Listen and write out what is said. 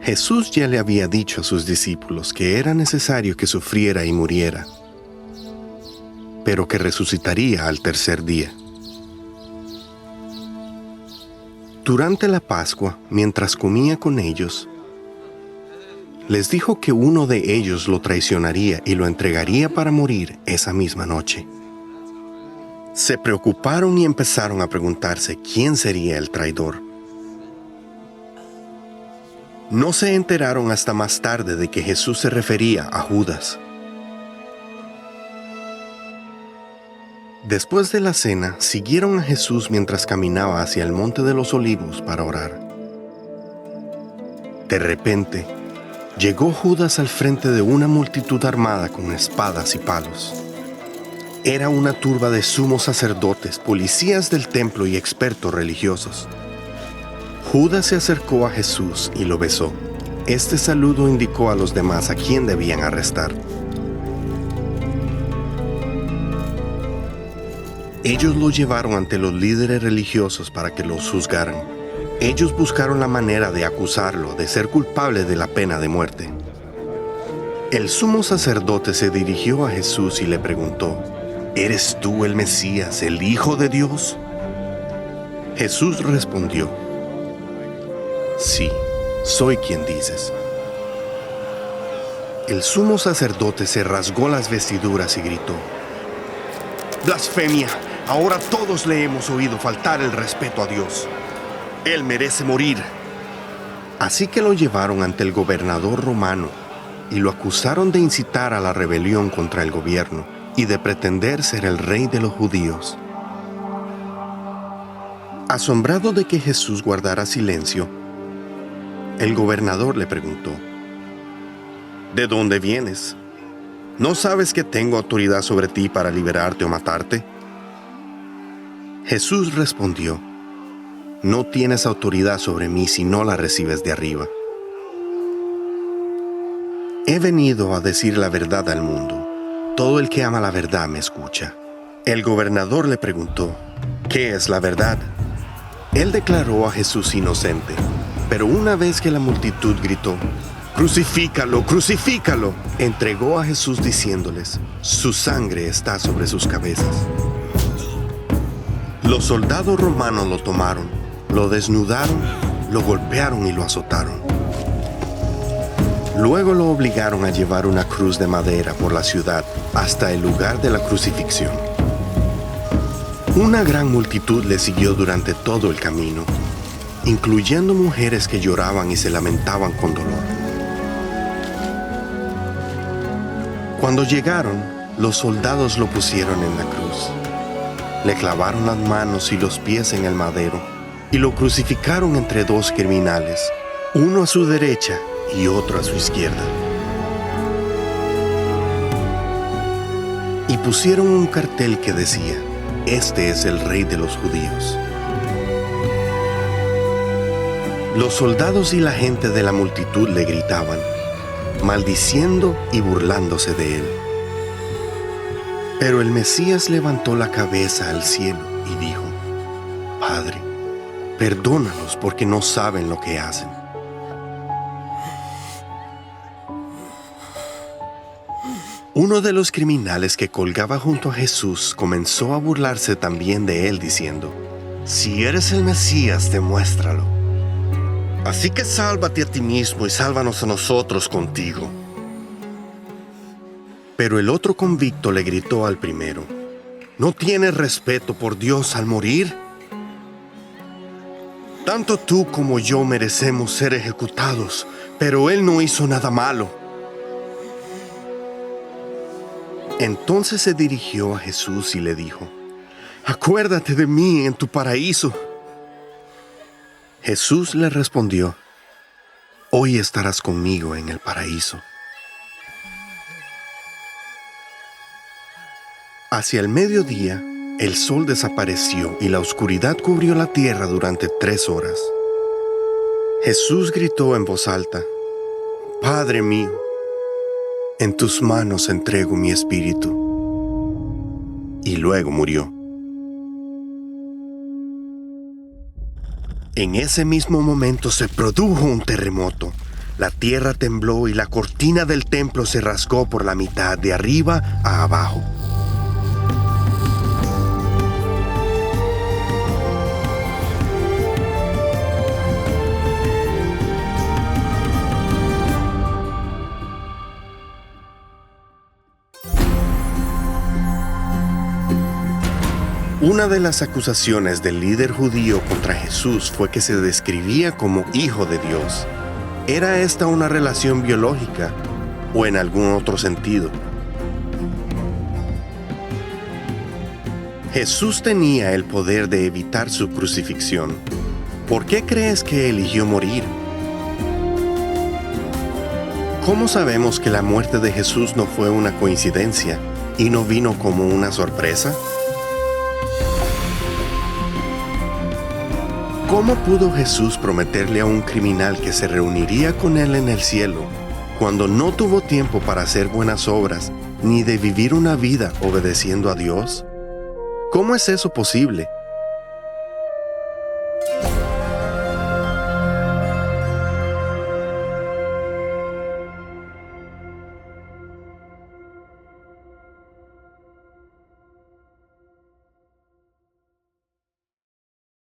Jesús ya le había dicho a sus discípulos que era necesario que sufriera y muriera, pero que resucitaría al tercer día. Durante la Pascua, mientras comía con ellos, les dijo que uno de ellos lo traicionaría y lo entregaría para morir esa misma noche. Se preocuparon y empezaron a preguntarse quién sería el traidor. No se enteraron hasta más tarde de que Jesús se refería a Judas. Después de la cena, siguieron a Jesús mientras caminaba hacia el Monte de los Olivos para orar. De repente, llegó Judas al frente de una multitud armada con espadas y palos. Era una turba de sumos sacerdotes, policías del templo y expertos religiosos. Judas se acercó a Jesús y lo besó. Este saludo indicó a los demás a quién debían arrestar. Ellos lo llevaron ante los líderes religiosos para que los juzgaran. Ellos buscaron la manera de acusarlo de ser culpable de la pena de muerte. El sumo sacerdote se dirigió a Jesús y le preguntó: ¿Eres tú el Mesías, el Hijo de Dios? Jesús respondió: Sí, soy quien dices. El sumo sacerdote se rasgó las vestiduras y gritó: ¡Blasfemia! Ahora todos le hemos oído faltar el respeto a Dios. Él merece morir. Así que lo llevaron ante el gobernador romano y lo acusaron de incitar a la rebelión contra el gobierno y de pretender ser el rey de los judíos. Asombrado de que Jesús guardara silencio, el gobernador le preguntó: ¿De dónde vienes? ¿No sabes que tengo autoridad sobre ti para liberarte o matarte? Jesús respondió: No tienes autoridad sobre mí si no la recibes de arriba. He venido a decir la verdad al mundo. Todo el que ama la verdad me escucha. El gobernador le preguntó: ¿Qué es la verdad? Él declaró a Jesús inocente, pero una vez que la multitud gritó: ¡Crucifícalo, crucifícalo!, entregó a Jesús diciéndoles: Su sangre está sobre sus cabezas. Los soldados romanos lo tomaron, lo desnudaron, lo golpearon y lo azotaron. Luego lo obligaron a llevar una cruz de madera por la ciudad hasta el lugar de la crucifixión. Una gran multitud le siguió durante todo el camino, incluyendo mujeres que lloraban y se lamentaban con dolor. Cuando llegaron, los soldados lo pusieron en la cruz. Le clavaron las manos y los pies en el madero y lo crucificaron entre dos criminales, uno a su derecha y otro a su izquierda. Y pusieron un cartel que decía: Este es el Rey de los Judíos. Los soldados y la gente de la multitud le gritaban, maldiciendo y burlándose de él. Pero el Mesías levantó la cabeza al cielo y dijo: Padre, perdónalos porque no saben lo que hacen. Uno de los criminales que colgaba junto a Jesús comenzó a burlarse también de él, diciendo: Si eres el Mesías, demuéstralo. Así que sálvate a ti mismo y sálvanos a nosotros contigo. Pero el otro convicto le gritó al primero: ¿No tienes respeto por Dios al morir? Tanto tú como yo merecemos ser ejecutados, pero él no hizo nada malo. Entonces se dirigió a Jesús y le dijo: Acuérdate de mí en tu paraíso. Jesús le respondió: Hoy estarás conmigo en el paraíso. Hacia el mediodía, el sol desapareció y la oscuridad cubrió la tierra durante 3 horas. Jesús gritó en voz alta: Padre mío, en tus manos entrego mi espíritu. Y luego murió. En ese mismo momento se produjo un terremoto. La tierra tembló y la cortina del templo se rasgó por la mitad, de arriba a abajo. Una de las acusaciones del líder judío contra Jesús fue que se describía como hijo de Dios. ¿Era esta una relación biológica o en algún otro sentido? Jesús tenía el poder de evitar su crucifixión. ¿Por qué crees que eligió morir? ¿Cómo sabemos que la muerte de Jesús no fue una coincidencia y no vino como una sorpresa? ¿Cómo pudo Jesús prometerle a un criminal que se reuniría con él en el cielo cuando no tuvo tiempo para hacer buenas obras ni de vivir una vida obedeciendo a Dios? ¿Cómo es eso posible?